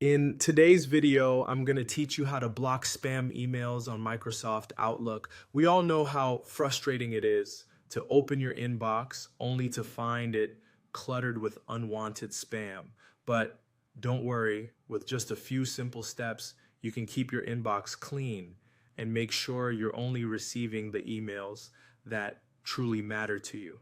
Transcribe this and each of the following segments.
In today's video, I'm going to teach you how to block spam emails on Microsoft Outlook. We all know how frustrating it is to open your inbox only to find it cluttered with unwanted spam. But don't worry, with just a few simple steps, you can keep your inbox clean and make sure you're only receiving the emails that truly matter to you.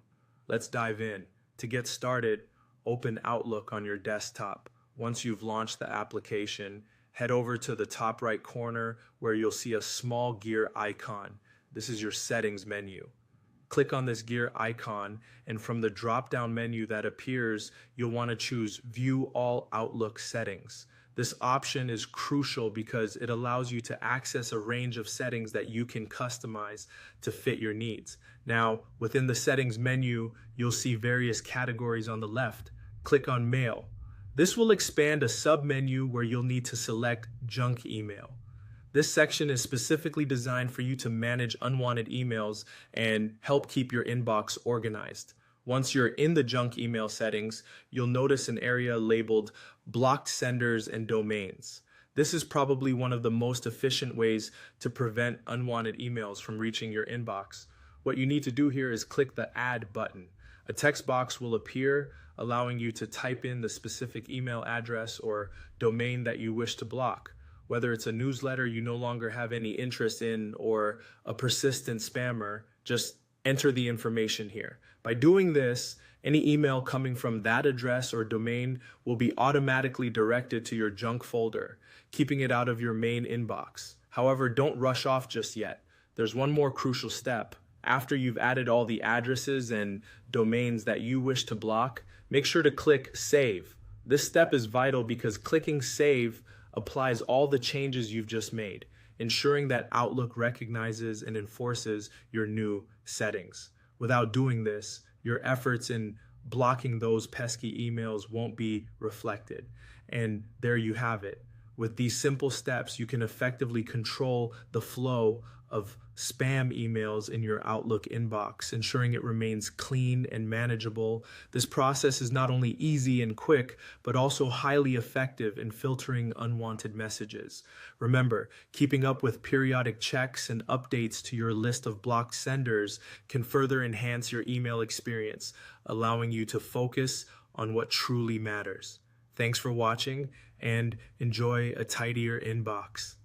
Let's dive in. To get started, open Outlook on your desktop. Once you've launched the application, head over to the top right corner where you'll see a small gear icon. This is your settings menu. Click on this gear icon, and from the drop-down menu that appears, you'll want to choose View All Outlook Settings. This option is crucial because it allows you to access a range of settings that you can customize to fit your needs. Now, within the settings menu, you'll see various categories on the left. Click on Mail. This will expand a sub-menu where you'll need to select Junk Email. This section is specifically designed for you to manage unwanted emails and help keep your inbox organized. Once you're in the junk email settings, you'll notice an area labeled Blocked Senders and Domains. This is probably one of the most efficient ways to prevent unwanted emails from reaching your inbox. What you need to do here is click the Add button. A text box will appear, allowing you to type in the specific email address or domain that you wish to block. Whether it's a newsletter you no longer have any interest in or a persistent spammer, just enter the information here. By doing this, any email coming from that address or domain will be automatically directed to your junk folder, keeping it out of your main inbox. However, don't rush off just yet. There's one more crucial step. After you've added all the addresses and domains that you wish to block, make sure to click Save. This step is vital because clicking Save applies all the changes you've just made, ensuring that Outlook recognizes and enforces your new settings. Without doing this, your efforts in blocking those pesky emails won't be reflected. And there you have it. With these simple steps, you can effectively control the flow of spam emails in your Outlook inbox, ensuring it remains clean and manageable. This process is not only easy and quick, but also highly effective in filtering unwanted messages. Remember, keeping up with periodic checks and updates to your list of blocked senders can further enhance your email experience, allowing you to focus on what truly matters. Thanks for watching and enjoy a tidier inbox.